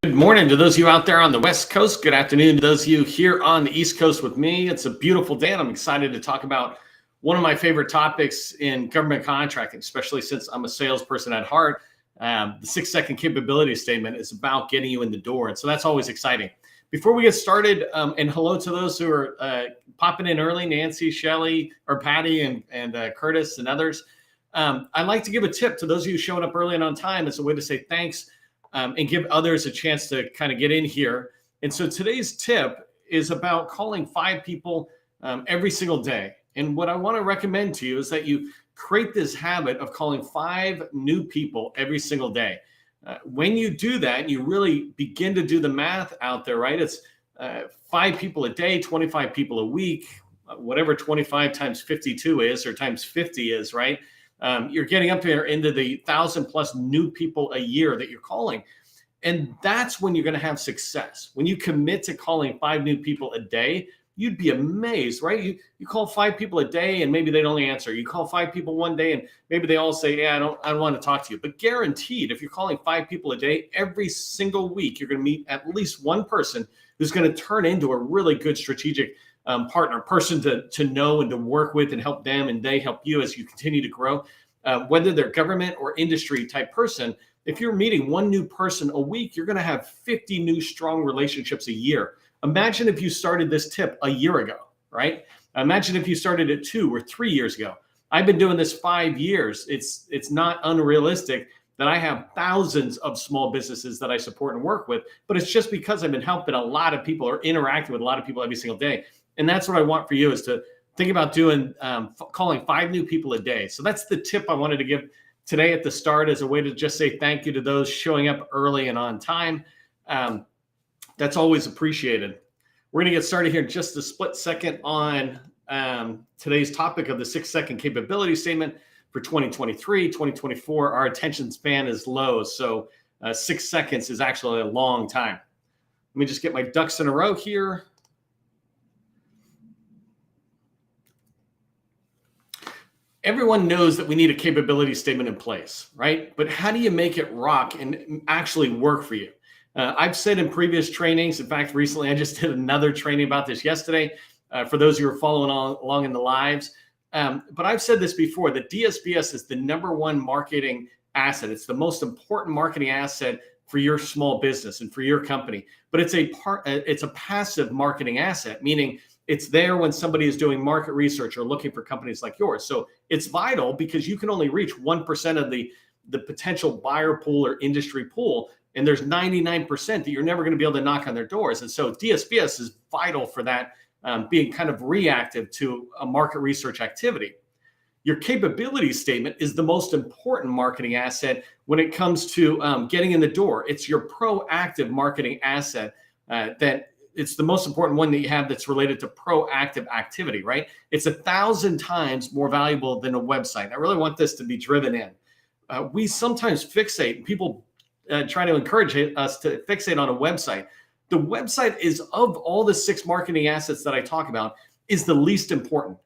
Good morning to those of you out there on the West Coast. Good afternoon to those of you here on the East Coast with me. It's a beautiful day, and I'm excited to talk about one of my favorite topics in government contracting, especially since I'm a salesperson at heart. The 6-second capability statement is about getting you in the door, and so that's always exciting. Before we get started, and hello to those who are popping in early, Nancy, Shelley, or Patty, and Curtis, and others. I'd like to give a tip to those of you showing up early and on time. It's a way to say thanks. And give others a chance to kind of get in here. And so today's tip is about calling 5 people every single day. And what I want to recommend to you is that you create this habit of calling 5 new people every single day. When you do that, you really begin to do the math out there, right? It's 5 people a day, 25 people a week, whatever 25 times 52 is, or times 50 is, right? You're getting up there into the 1,000 plus new people a year that you're calling. And that's when you're going to have success. When you commit to calling 5 new people a day, you'd be amazed, right? You call 5 people a day and maybe they don't answer. You call 5 people one day and maybe they all say, yeah, I don't want to talk to you. But guaranteed, if you're calling 5 people a day, every single week, you're going to meet at least one person who's going to turn into a really good strategic partner, person to know and to work with and help them, and they help you as you continue to grow. Whether they're government or industry type person, if you're meeting one new person a week, you're going to have 50 new strong relationships a year. Imagine if you started this tip a year ago, right? Imagine if you started it 2 or 3 years ago. I've been doing this 5 years. It's not unrealistic that I have thousands of small businesses that I support and work with, but it's just because I've been helping a lot of people or interacting with a lot of people every single day. And that's what I want for you, is to think about doing calling 5 new people a day. So that's the tip I wanted to give today at the start, as a way to just say thank you to those showing up early and on time. That's always appreciated. We're going to get started here in just a split second on today's topic of the 6-second capability statement for 2023, 2024. Our attention span is low, so 6 seconds is actually a long time. Let me just get my ducks in a row here. Everyone knows that we need a capability statement in place, right? But how do you make it rock and actually work for you? I've said in previous trainings, in fact, recently I just did another training about this yesterday, for those who are following along in the lives. But I've said this before, that DSBS is the #1 marketing asset. It's the most important marketing asset for your small business and for your company. But it's a passive marketing asset, meaning it's there when somebody is doing market research or looking for companies like yours. So it's vital because you can only reach 1% of the potential buyer pool or industry pool. And there's 99% that you're never going to be able to knock on their doors. And so DSBS is vital for that, being kind of reactive to a market research activity. Your capability statement is the most important marketing asset when it comes to getting in the door. It's your proactive marketing asset that it's the most important one that you have that's related to proactive activity, right? It's 1,000 times more valuable than a website. I really want this to be driven in. We sometimes fixate, people try to encourage us to fixate on a website. The website is, of all the 6 marketing assets that I talk about, is the least important,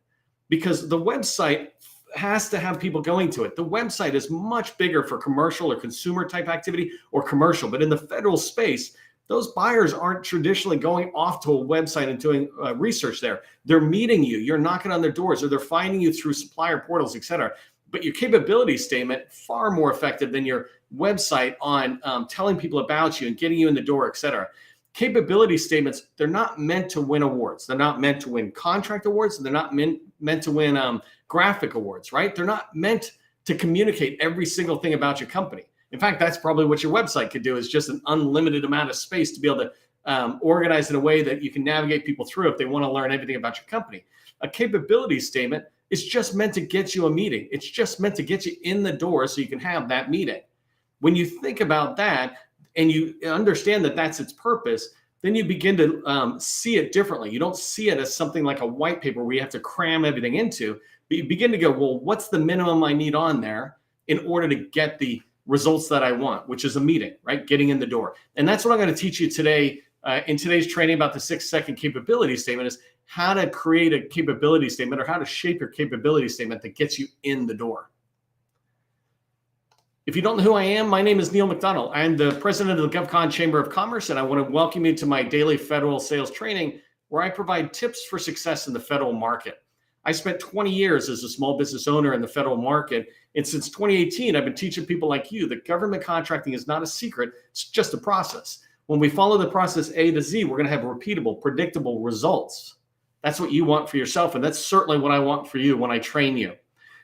because the website has to have people going to it. The website is much bigger for commercial or consumer type activity or commercial, but in the federal space, those buyers aren't traditionally going off to a website and doing research there. They're meeting you, you're knocking on their doors, or they're finding you through supplier portals, et cetera. But your capability statement, far more effective than your website on telling people about you and getting you in the door, et cetera. Capability statements, they're not meant to win awards. They're not meant to win contract awards. They're not meant to win graphic awards, right? They're not meant to communicate every single thing about your company. In fact, that's probably what your website could do, is just an unlimited amount of space to be able to organize in a way that you can navigate people through if they want to learn everything about your company. A capability statement is just meant to get you a meeting. It's just meant to get you in the door so you can have that meeting. When you think about that and you understand that that's its purpose, then you begin to see it differently. You don't see it as something like a white paper where you have to cram everything into, but you begin to go, well, what's the minimum I need on there in order to get the results that I want, which is a meeting, right? Getting in the door. And that's what I'm going to teach you today in today's training about the 6-second capability statement, is how to create a capability statement, or how to shape your capability statement that gets you in the door. If you don't know who I am, my name is Neil McDonnell. I'm the president of the GovCon Chamber of Commerce, and I want to welcome you to my daily federal sales training, where I provide tips for success in the federal market. I spent 20 years as a small business owner in the federal market, and since 2018, I've been teaching people like you that government contracting is not a secret, it's just a process. When we follow the process A to Z, we're going to have repeatable, predictable results. That's what you want for yourself, and that's certainly what I want for you when I train you.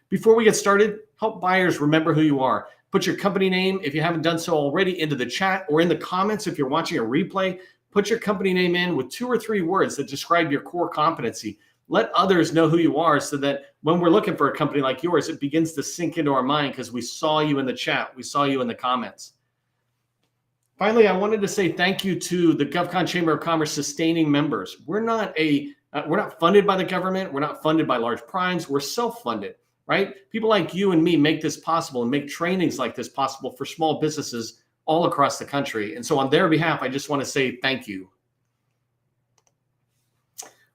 Before we get started, help buyers remember who you are. Put your company name, if you haven't done so already, into the chat or in the comments if you're watching a replay. Put your company name in with 2 or 3 words that describe your core competency. Let others know who you are so that when we're looking for a company like yours, it begins to sink into our mind because we saw you in the chat, we saw you in the comments. Finally, I wanted to say thank you to the GovCon Chamber of Commerce sustaining members. We're not funded by the government. We're not funded by large primes. We're self-funded. Right? People like you and me make this possible and make trainings like this possible for small businesses all across the country. And so on their behalf, I just want to say thank you.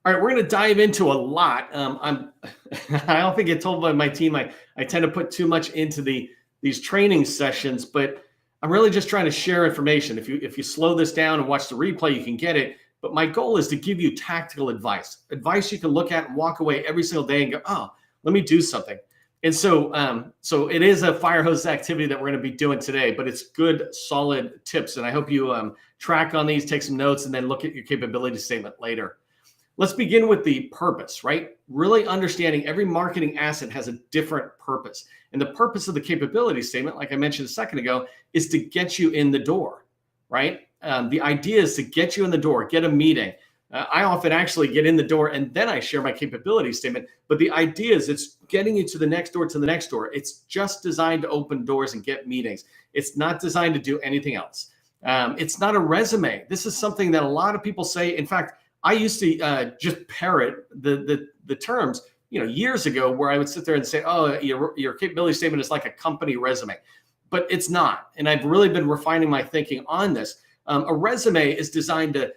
All right, we're going to dive into a lot. I often get told by my team I tend to put too much into these training sessions, but I'm really just trying to share information. If you slow this down and watch the replay, you can get it. But my goal is to give you tactical advice you can look at and walk away every single day and go, oh, let me do something. And so it is a fire hose activity that we're going to be doing today, but it's good, solid tips. And I hope you track on these, take some notes, and then look at your capability statement later. Let's begin with the purpose, right? Really understanding every marketing asset has a different purpose. And the purpose of the capability statement, like I mentioned a second ago, is to get you in the door, right? The idea is to get you in the door, get a meeting. I often actually get in the door and then I share my capability statement. But the idea is it's getting you to the next door, to the next door. It's just designed to open doors and get meetings. It's not designed to do anything else. It's not a resume. This is something that a lot of people say. In fact, I used to just parrot the terms, years ago, where I would sit there and say, oh, your capability statement is like a company resume. But it's not. And I've really been refining my thinking on this. A resume is designed to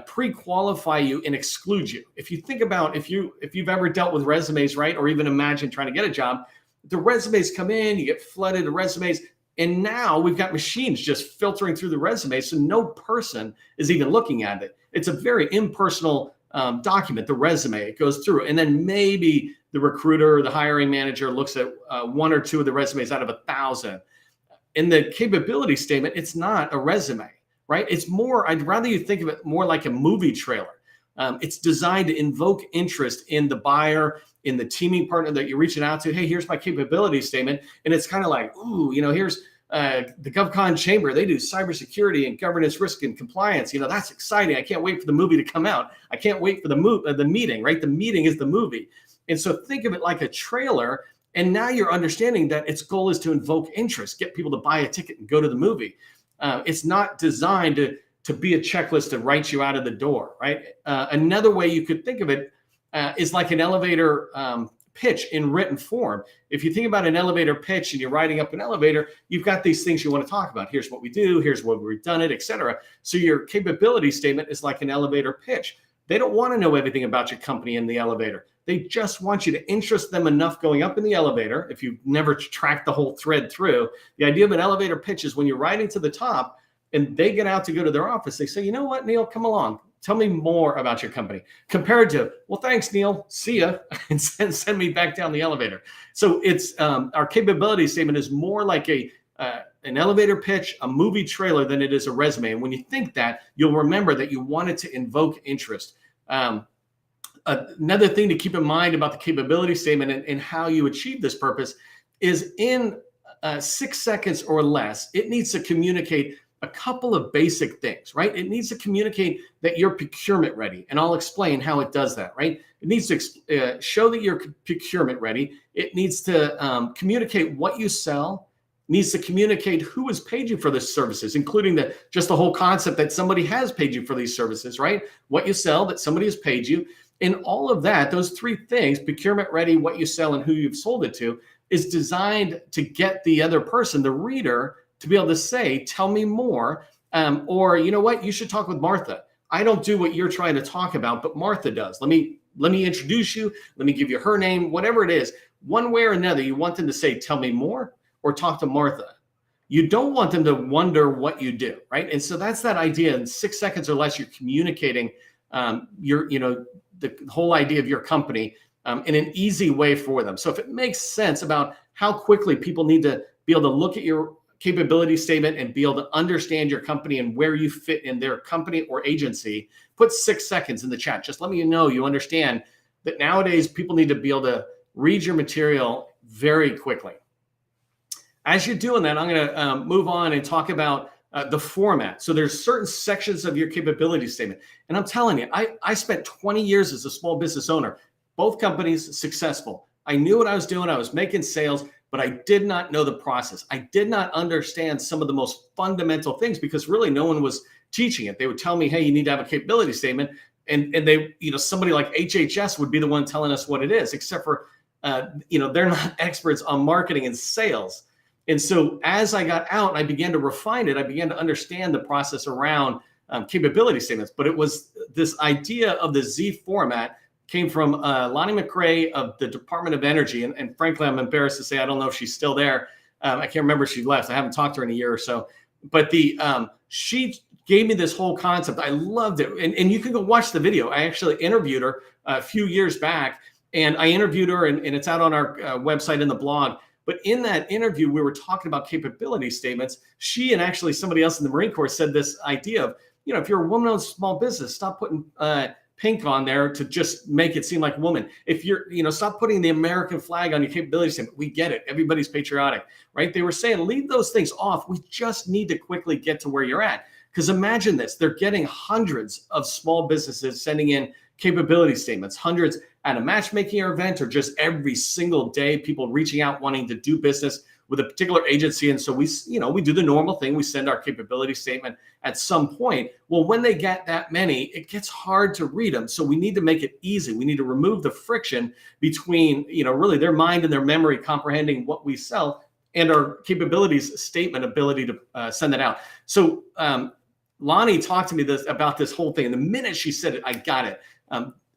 pre-qualify you and exclude you. If you think about if you've ever dealt with resumes, right, or even imagine trying to get a job, the resumes come in, you get flooded with resumes, and now we've got machines just filtering through the resumes, so no person is even looking at it. It's a very impersonal document, the resume. It goes through, and then maybe the recruiter or the hiring manager looks at 1 or 2 of the resumes out of 1,000. In the capability statement, it's not a resume. Right? It's more, I'd rather you think of it more like a movie trailer. It's designed to invoke interest in the buyer, in the teaming partner that you're reaching out to. Hey, here's my capability statement. And it's kind of like, ooh, here's the GovCon Chamber. They do cybersecurity and governance, risk, and compliance. That's exciting. I can't wait for the movie to come out. I can't wait for the meeting, right? The meeting is the movie. And so think of it like a trailer. And now you're understanding that its goal is to invoke interest, get people to buy a ticket and go to the movie. It's not designed to be a checklist to write you out of the door, right? Another way you could think of it is like an elevator pitch in written form. If you think about an elevator pitch and you're riding up an elevator, you've got these things you want to talk about. Here's what we do, here's what we've done it, etc. So your capability statement is like an elevator pitch. They don't want to know everything about your company in the elevator. They just want you to interest them enough going up in the elevator. If you've never tracked the whole thread through, the idea of an elevator pitch is when you're riding to the top and they get out to go to their office, they say, you know what, Neil, come along. Tell me more about your company. Compared to, well, thanks, Neil. See ya. And send me back down the elevator. So it's our capability statement is more like an elevator pitch, a movie trailer than it is a resume. And when you think that, you'll remember that you wanted to invoke interest. Another thing to keep in mind about the capability statement and how you achieve this purpose is in 6 seconds or less, it needs to communicate a couple of basic things, right? It needs to communicate that you're procurement ready, and I'll explain how it does that, right? It needs to show that you're procurement ready. It needs to communicate what you sell, needs to communicate who has paid you for these services, including just the whole concept that somebody has paid you for these services, right? What you sell, that somebody has paid you. And all of that, those 3 things, procurement ready, what you sell, and who you've sold it to, is designed to get the other person, the reader, to be able to say, tell me more, or you know what, you should talk with Martha. I don't do what you're trying to talk about, but Martha does. Let me introduce you. Let me give you her name, whatever it is. One way or another, you want them to say, tell me more, or talk to Martha. you don't want them to wonder what you do, right? And so that's that idea. In 6 seconds or less, you're communicating the whole idea of your company in an easy way for them. So if it makes sense about how quickly people need to be able to look at your capability statement and be able to understand your company and where you fit in their company or agency, put 6 seconds in the chat. Just let me know you understand that nowadays people need to be able to read your material very quickly. As you're doing that, I'm going to move on and talk about the format. So there's certain sections of your capability statement. And I'm telling you, I spent 20 years as a small business owner, both companies successful. I knew what I was doing. I was making sales, but I did not know the process. I did not understand some of the most fundamental things because really no one was teaching it. They would tell me, hey, you need to have a capability statement. And they, somebody like HHS would be the one telling us what it is, except for, they're not experts on marketing and sales. And so as I got out, I began to refine it. I began to understand the process around capability statements. But it was this idea of the Z format came from Lonnie McRae of the Department of Energy. And frankly, I'm embarrassed to say, I don't know if she's still there. I can't remember if she left. I haven't talked to her in a year or so. But she gave me this whole concept. I loved it. And you can go watch the video. I actually interviewed her a few years back. And I interviewed her, and it's out on our website in the blog. But in that interview, we were talking about capability statements. She and actually somebody else in the Marine Corps said this idea of, if you're a woman-owned small business, stop putting pink on there to just make it seem like a woman. If you're, stop putting the American flag on your capability statement. We get it. Everybody's patriotic, right? They were saying, leave those things off. We just need to quickly get to where you're at. Because imagine this, they're getting hundreds of small businesses sending in capability statements, hundreds at a matchmaking event or just every single day, people reaching out wanting to do business with a particular agency. And so we do the normal thing. We send our capability statement at some point. Well, when they get that many, it gets hard to read them. So we need to make it easy. We need to remove the friction between, really their mind and their memory comprehending what we sell and our capabilities statement ability to send it out. So Lonnie talked to me about this whole thing. And the minute she said it, I got it.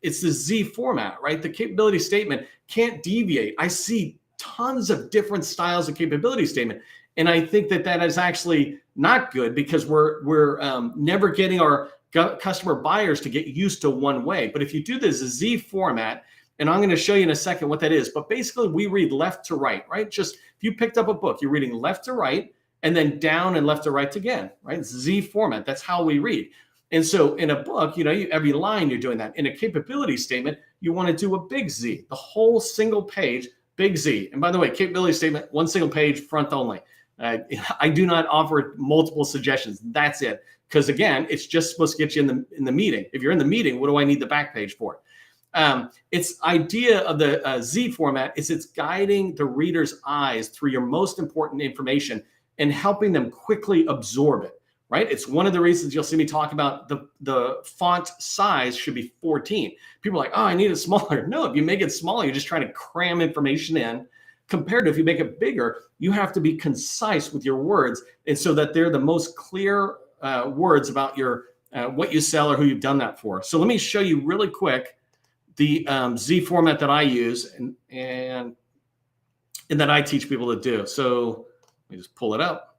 It's the Z format, right? The capability statement can't deviate. I see tons of different styles of capability statement. And I think that is actually not good because we're never getting our customer buyers to get used to one way. But if you do this Z format, and I'm going to show you in a second what that is, but basically we read left to right, right? Just if you picked up a book, you're reading left to right and then down and left to right again, right? It's Z format. That's how we read. And so in a book, every line you're doing that. In a capability statement, you want to do a big Z, the whole single page, big Z. And by the way, capability statement, one single page, front only. I do not offer multiple suggestions. That's it. Because again, it's just supposed to get you in the meeting. If you're in the meeting, what do I need the back page for? Its idea of the Z format is it's guiding the reader's eyes through your most important information and helping them quickly absorb it. Right? It's one of the reasons you'll see me talk about the font size should be 14. People are like, oh, I need it smaller. No, if you make it smaller, you're just trying to cram information in. Compared to if you make it bigger, you have to be concise with your words, and so that they're the most clear words about your what you sell or who you've done that for. So let me show you really quick the Z format that I use and that I teach people to do. So let me just pull it up.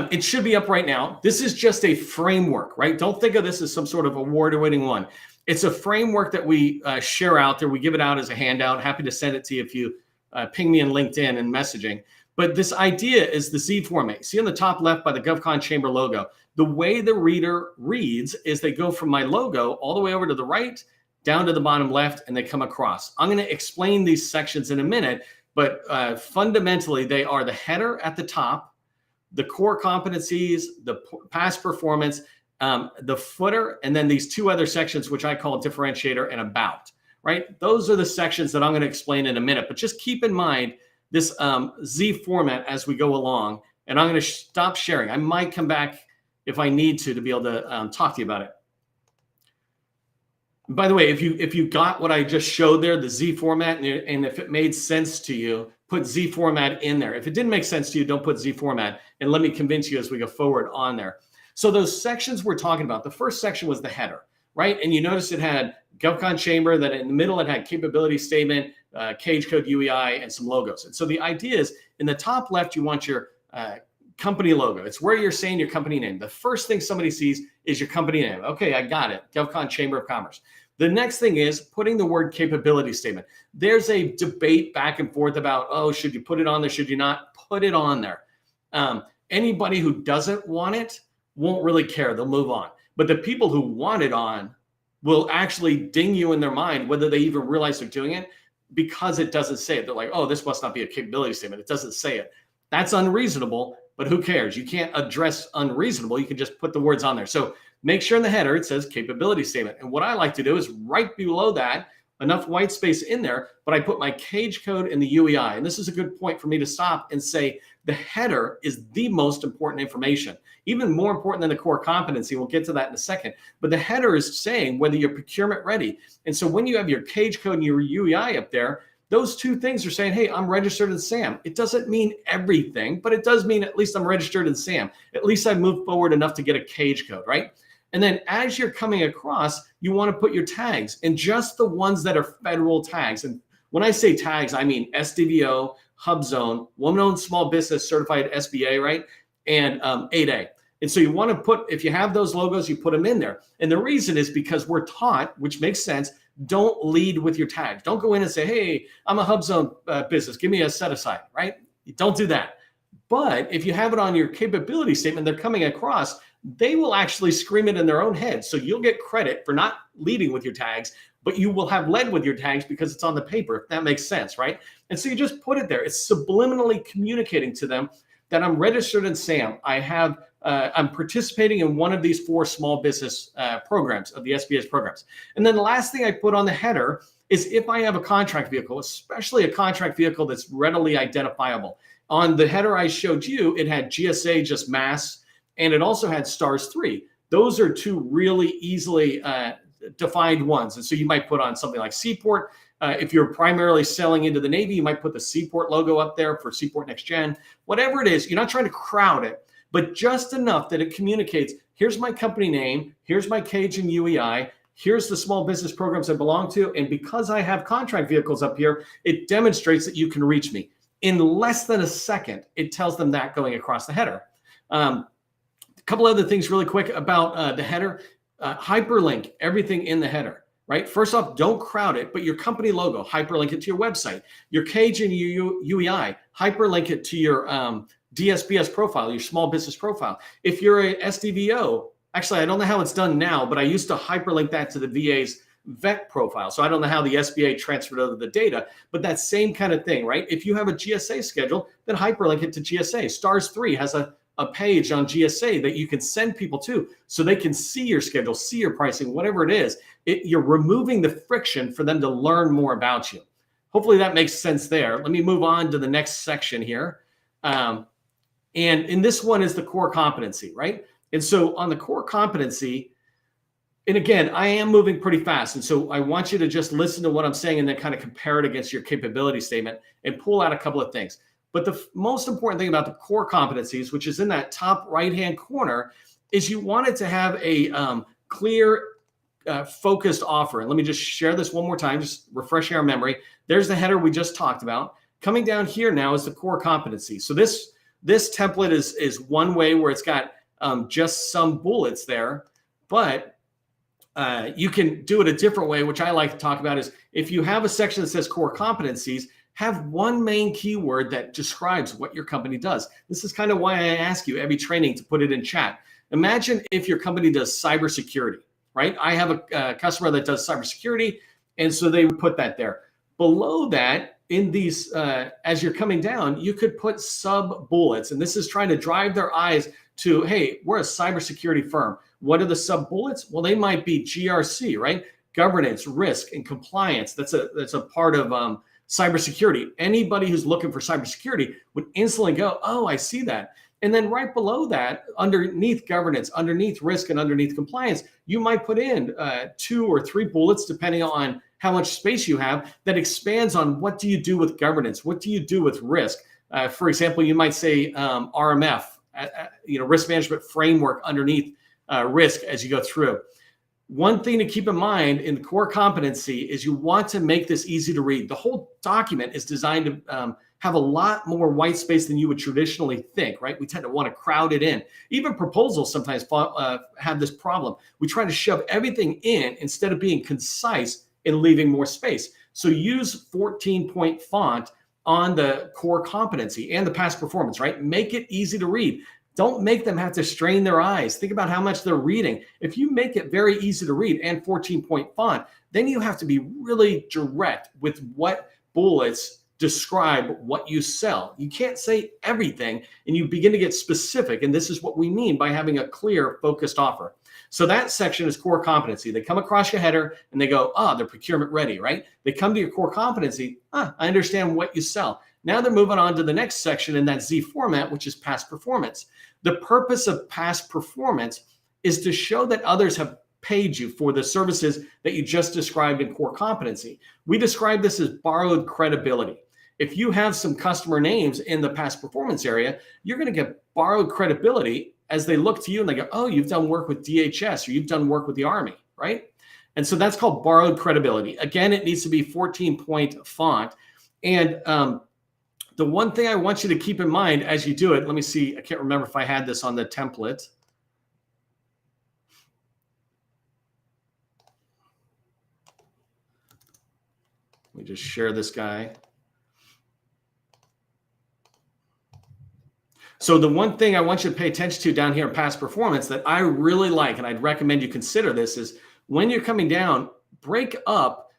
It should be up right now. This is just a framework, right? Don't think of this as some sort of award-winning one. It's a framework that we share out there. We give it out as a handout. Happy to send it to you if you ping me in LinkedIn and messaging. But this idea is the Z format. See on the top left by the GovCon Chamber logo, the way the reader reads is they go from my logo all the way over to the right, down to the bottom left, and they come across. I'm going to explain these sections in a minute, but fundamentally, they are the header at the top, the core competencies, the past performance, the footer, and then these two other sections, which I call differentiator and about, right? Those are the sections that I'm going to explain in a minute, but just keep in mind this Z format as we go along, and I'm going to stop sharing. I might come back if I need to be able to talk to you about it. By the way, if you got what I just showed there, the Z format, and if it made sense to you, put Z format in there. If it didn't make sense to you, don't put Z format, and let me convince you as we go forward on there. So those sections we're talking about, the first section was the header, right? And you notice it had GovCon Chamber, that in the middle it had capability statement, cage code UEI, and some logos. And so the idea is in the top left, you want your company logo. It's where you're saying your company name. The first thing somebody sees is your company name. Okay, I got it. GovCon Chamber of Commerce. The next thing is putting the word capability statement. There's a debate back and forth about, oh, should you put it on there? Should you not put it on there? Anybody who doesn't want it won't really care. They'll move on. But the people who want it on will actually ding you in their mind, whether they even realize they're doing it, because it doesn't say it. They're like, oh, this must not be a capability statement. It doesn't say it. That's unreasonable, but who cares? You can't address unreasonable. You can just put the words on there. So make sure in the header it says capability statement. And what I like to do is right below that, enough white space in there, but I put my cage code in the UEI. And this is a good point for me to stop and say the header is the most important information, even more important than the core competency. We'll get to that in a second. But the header is saying whether you're procurement ready. And so when you have your cage code and your UEI up there, those two things are saying, hey, I'm registered in SAM. It doesn't mean everything, but it does mean at least I'm registered in SAM. At least I moved forward enough to get a cage code, right? And then as you're coming across, you want to put your tags, and just the ones that are federal tags. And when I say tags, I mean SDVO, HubZone, Woman-Owned Small Business Certified SBA, right? And 8A. And so you want to put, if you have those logos, you put them in there. And the reason is because we're taught, which makes sense, don't lead with your tags. Don't go in and say, hey, I'm a HubZone business. Give me a set aside, right? You don't do that. But if you have it on your capability statement, they're coming across, they will actually scream it in their own head. So you'll get credit for not leading with your tags, but you will have led with your tags because it's on the paper, if that makes sense, right? And so you just put it there. It's subliminally communicating to them that I'm registered in SAM. I'm participating in one of these 4 small business programs of the SBA's programs. And then the last thing I put on the header is if I have a contract vehicle, especially a contract vehicle that's readily identifiable. On the header I showed you, it had GSA, just mass, and it also had stars 3. Those are 2 really easily defined ones. And so you might put on something like Seaport. If you're primarily selling into the Navy, you might put the Seaport logo up there for Seaport Next Gen. Whatever it is, you're not trying to crowd it, but just enough that it communicates, here's my company name, here's my cage and UEI, here's the small business programs I belong to, and because I have contract vehicles up here, it demonstrates that you can reach me. In less than a second, it tells them that going across the header. A couple other things really quick about the header. Hyperlink everything in the header, right? First off, don't crowd it, but your company logo, hyperlink it to your website. Your cage and your UEI, hyperlink it to your DSBS profile, your small business profile. If you're a SDVO, actually, I don't know how it's done now, but I used to hyperlink that to the VA's vet profile. So I don't know how the SBA transferred over the data, but that same kind of thing, right? If you have a GSA schedule, then hyperlink it to GSA. Stars 3 has a page on GSA that you can send people to so they can see your schedule, see your pricing, whatever it is. You're removing the friction for them to learn more about you. Hopefully that makes sense there. Let me move on to the next section here. And in this one is the core competency, right? And so on the core competency, and again, I am moving pretty fast. And so I want you to just listen to what I'm saying and then kind of compare it against your capability statement and pull out a couple of things. But the most important thing about the core competencies, which is in that top right-hand corner, is you want it to have a clear, focused offer. And let me just share this one more time, just refreshing our memory. There's the header we just talked about. Coming down here now is the core competency. So this template is one way where it's got just some bullets there, but you can do it a different way, which I like to talk about, is if you have a section that says core competencies, have one main keyword that describes what your company does. This is kind of why I ask you every training to put it in chat. Imagine if your company does cybersecurity, right? I have a customer that does cybersecurity, and so they would put that there. Below that, in these, as you're coming down, you could put sub bullets, and this is trying to drive their eyes to, hey, we're a cybersecurity firm. What are the sub bullets? Well, they might be GRC, right? Governance, risk, and compliance. That's a part of cybersecurity. Anybody who's looking for cybersecurity would instantly go, oh, I see that. And then right below that, underneath governance, underneath risk, and underneath compliance, you might put in 2 or 3 bullets, depending on how much space you have, that expands on what do you do with governance? What do you do with risk? For example, you might say RMF, risk management framework underneath risk as you go through. One thing to keep in mind in the core competency is you want to make this easy to read. The whole document is designed to have a lot more white space than you would traditionally think, right? We tend to want to crowd it in. Even proposals sometimes have this problem. We try to shove everything in instead of being concise and leaving more space. So use 14-point font on the core competency and the past performance, right? Make it easy to read. Don't make them have to strain their eyes. Think about how much they're reading. If you make it very easy to read and 14-point font, then you have to be really direct with what bullets describe what you sell. You can't say everything, and you begin to get specific. And this is what we mean by having a clear, focused offer. So that section is core competency. They come across your header and they go, they're procurement ready, right? They come to your core competency. I understand what you sell. Now they're moving on to the next section in that Z format, which is past performance. The purpose of past performance is to show that others have paid you for the services that you just described in core competency. We describe this as borrowed credibility. If you have some customer names in the past performance area, you're going to get borrowed credibility as they look to you and they go, oh, you've done work with DHS or you've done work with the Army, right? And so that's called borrowed credibility. Again, it needs to be 14-point font. And the one thing I want you to keep in mind as you do it, let me see, I can't remember if I had this on the template. Let me just share this guy. So the one thing I want you to pay attention to down here in past performance that I really like, and I'd recommend you consider this, is when you're coming down, break up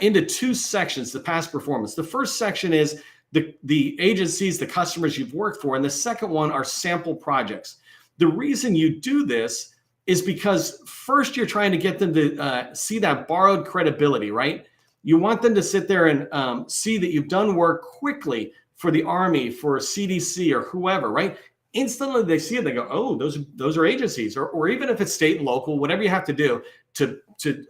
into two sections, the past performance. The first section is the agencies, the customers you've worked for, and the second one are sample projects. The reason you do this is because first you're trying to get them to see that borrowed credibility, right? You want them to sit there and see that you've done work quickly for the Army, for CDC or whoever, right? Instantly they see it, they go, oh, those are agencies, or even if it's state and local, whatever you have to do to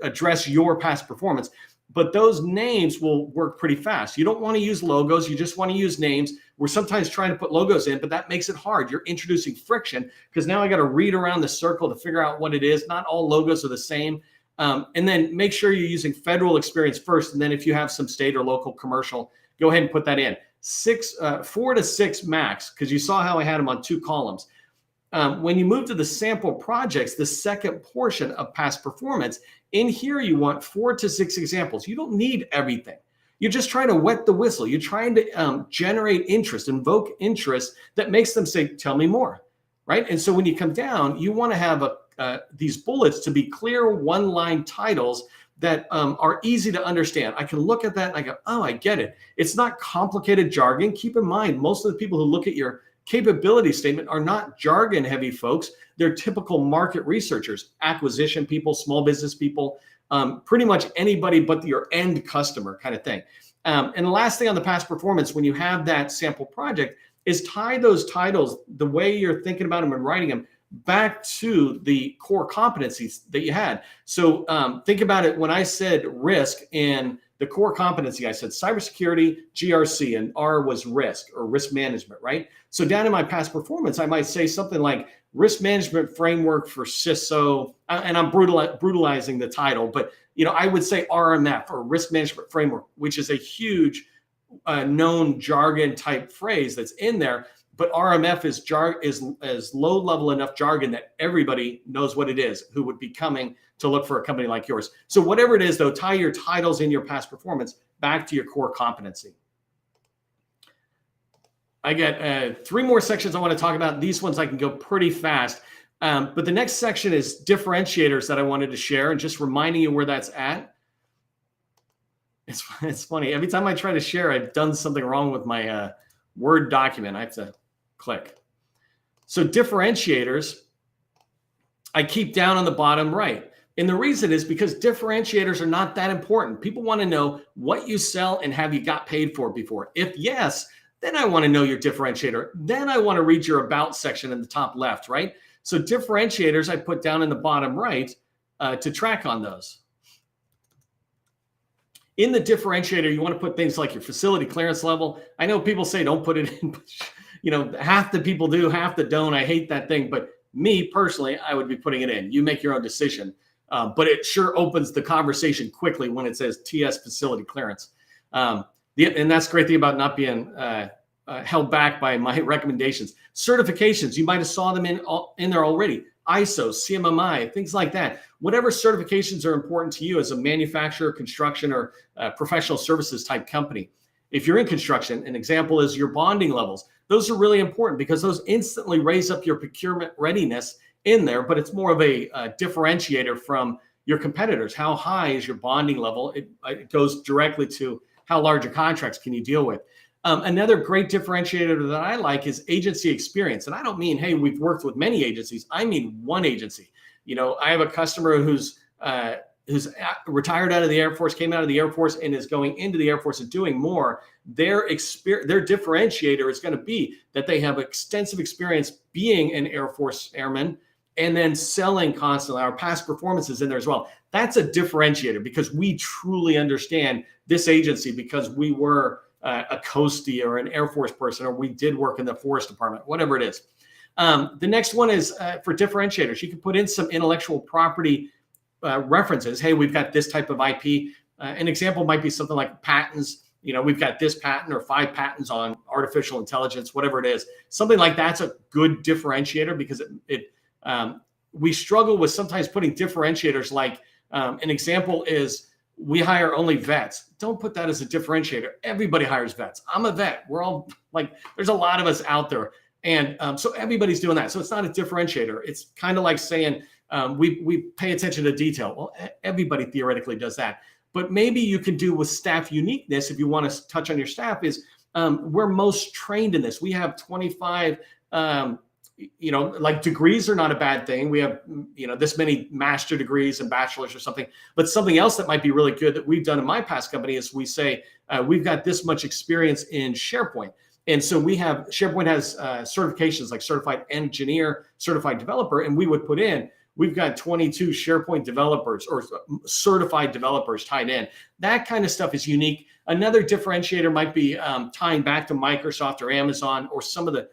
address your past performance. But those names will work pretty fast. You don't want to use logos. You just want to use names. We're sometimes trying to put logos in, but that makes it hard. You're introducing friction because now I got to read around the circle to figure out what it is. Not all logos are the same. And then make sure you're using federal experience first. And then if you have some state or local commercial, go ahead and put that in. 4 to 6 max, because you saw how I had them on 2 columns. When you move to the sample projects, the second portion of past performance, in here you want 4 to 6 examples. You don't need everything. You're just trying to wet the whistle. You're trying to generate interest, invoke interest that makes them say, tell me more, right? And so when you come down, you want to have these bullets to be clear one-line titles that are easy to understand. I can look at that and I go, oh, I get it. It's not complicated jargon. Keep in mind, most of the people who look at your capability statement are not jargon heavy folks. They're typical market researchers, acquisition people, small business people, pretty much anybody but your end customer kind of thing. And the last thing on the past performance, when you have that sample project, is tie those titles, the way you're thinking about them and writing them, back to the core competencies that you had. So think about it. When I said risk in the core competency, I said cybersecurity, GRC, and R was risk or risk management, right? So down in my past performance, I might say something like risk management framework for CISO, and I'm brutalizing the title, but I would say RMF or risk management framework, which is a huge known jargon type phrase that's in there. But RMF is low level enough jargon that everybody knows what it is who would be coming to look for a company like yours. So whatever it is, though, tie your titles in your past performance back to your core competency. I got 3 more sections I want to talk about. These ones I can go pretty fast. But the next section is differentiators that I wanted to share and just reminding you where that's at. It's funny. Every time I try to share, I've done something wrong with my Word document. I have to click. So differentiators, I keep down on the bottom right. And the reason is because differentiators are not that important. People want to know what you sell and have you got paid for before. If yes, then I want to know your differentiator. Then I want to read your about section in the top left, right? So differentiators I put down in the bottom right to track on those. In the differentiator, you want to put things like your facility clearance level. I know people say don't put it in, but half the people do, half that don't. I hate that thing. But me personally, I would be putting it in. You make your own decision. But it sure opens the conversation quickly when it says TS facility clearance. And that's the great thing about not being held back by my recommendations. Certifications, you might have saw them in there already. ISO, CMMI, things like that. Whatever certifications are important to you as a manufacturer, construction, or professional services type company. If you're in construction, an example is your bonding levels. Those are really important because those instantly raise up your procurement readiness in there, but it's more of a differentiator from your competitors. How high is your bonding level? It goes directly to how large of contracts can you deal with. Another great differentiator that I like is agency experience. And I don't mean, hey, we've worked with many agencies. I mean one agency. I have a customer who's retired out of the Air Force, came out of the Air Force, and is going into the Air Force and doing more. Their differentiator is going to be that they have extensive experience being an Air Force airman and then selling constantly. Our past performances in there as well. That's a differentiator because we truly understand this agency because we were a coastie or an Air Force person, or we did work in the Forest Department, whatever it is. The next one is for differentiators. You can put in some intellectual property references. Hey, we've got this type of IP. An example might be something like patents. We've got this patent or 5 patents on artificial intelligence, whatever it is. Something like that's a good differentiator because we struggle with sometimes putting differentiators like an example is we hire only vets. Don't put that as a differentiator. Everybody hires vets. I'm a vet. We're all there's a lot of us out there. And so everybody's doing that. So it's not a differentiator. It's kind of like saying we pay attention to detail. Well, everybody theoretically does that. But maybe you can do with staff uniqueness, if you want to touch on your staff, is we're most trained in this. We have 25 degrees are not a bad thing. We have, this many master degrees and bachelors or something, but something else that might be really good that we've done in my past company is we say, we've got this much experience in SharePoint. And so SharePoint has certifications like certified engineer, certified developer, and we would put in, we've got 22 SharePoint developers or certified developers tied in. That kind of stuff is unique. Another differentiator might be tying back to Microsoft or Amazon or some of the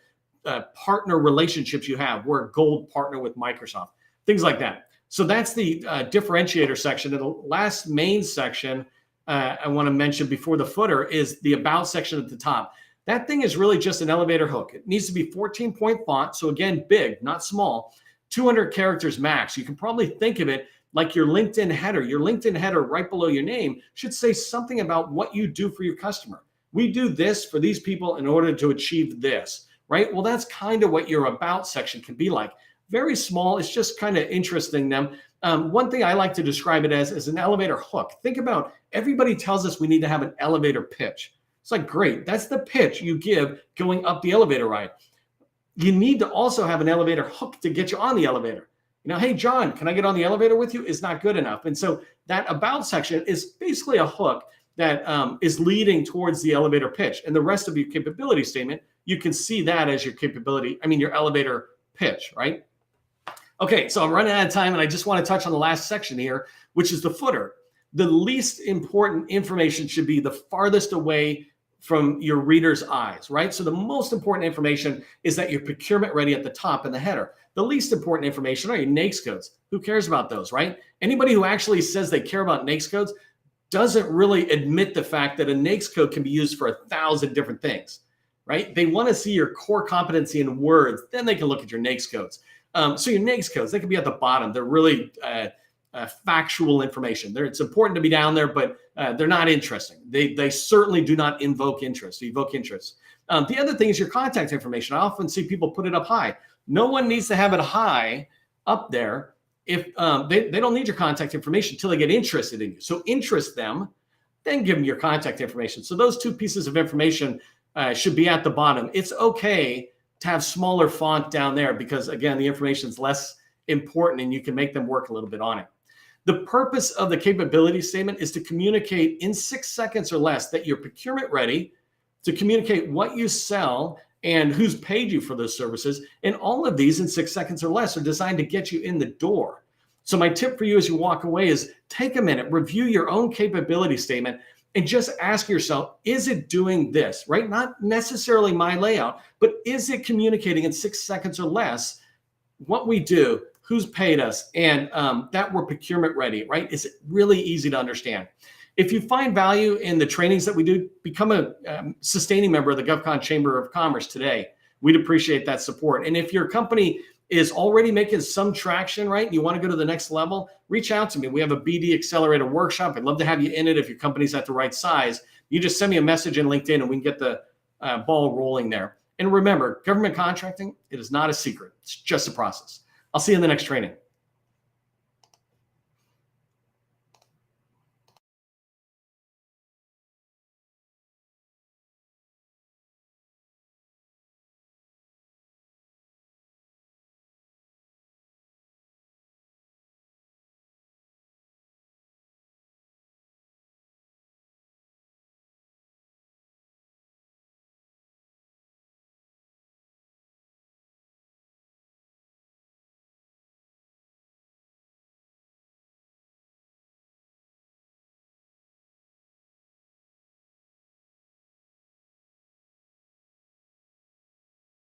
partner relationships you have. We're a gold partner with Microsoft, things like that. So that's the differentiator section. And the last main section I want to mention before the footer is the about section at the top. That thing is really just an elevator hook. It needs to be 14-point font. So again, big, not small, 200 characters max. You can probably think of it like your LinkedIn header. Your LinkedIn header right below your name should say something about what you do for your customer. We do this for these people in order to achieve this. Right? Well, that's kind of what your about section can be like. Very small. It's just kind of interesting them. One thing I like to describe it as is an elevator hook. Think about everybody tells us we need to have an elevator pitch. It's like, great. That's the pitch you give going up the elevator ride. You need to also have an elevator hook to get you on the elevator. Hey, John, can I get on the elevator with you? Is not good enough. And so that about section is basically a hook that is leading towards the elevator pitch. And the rest of your capability statement, you can see that as your your elevator pitch, right? Okay, so I'm running out of time and I just want to touch on the last section here, which is the footer. The least important information should be the farthest away from your reader's eyes, right? So the most important information is that you're procurement ready at the top in the header. The least important information are your NAICS codes. Who cares about those, right? Anybody who actually says they care about NAICS codes doesn't really admit the fact that a NAICS code can be used for 1,000 different things. Right? They want to see your core competency in words. Then they can look at your NAICS codes. So your NAICS codes, they can be at the bottom. They're really factual information. It's important to be down there, but they're not interesting. They certainly do not evoke interest. The other thing is your contact information. I often see people put it up high. No one needs to have it high up there if they don't need your contact information until they get interested in you. So interest them, then give them your contact information. So those two pieces of information should be at the bottom. It's okay to have smaller font down there because, again, the information is less important and you can make them work a little bit on it. The purpose of the capability statement is to communicate in 6 seconds or less that you're procurement ready, to communicate what you sell and who's paid you for those services. And all of these in 6 seconds or less are designed to get you in the door. So my tip for you as you walk away is take a minute, review your own capability statement, and just ask yourself, is it doing this, right? Not necessarily my layout, but is it communicating in 6 seconds or less what we do, who's paid us, and that we're procurement ready, right? Is it really easy to understand? If you find value in the trainings that we do, become a sustaining member of the GovCon Chamber of Commerce today. We'd appreciate that support. And if your company is already making some traction, right, and you want to go to the next level, reach out to me. We have a BD Accelerator workshop. I'd love to have you in it if your company's at the right size. You just send me a message in LinkedIn and we can get the ball rolling there. And remember, government contracting, it is not a secret. It's just a process. I'll see you in the next training.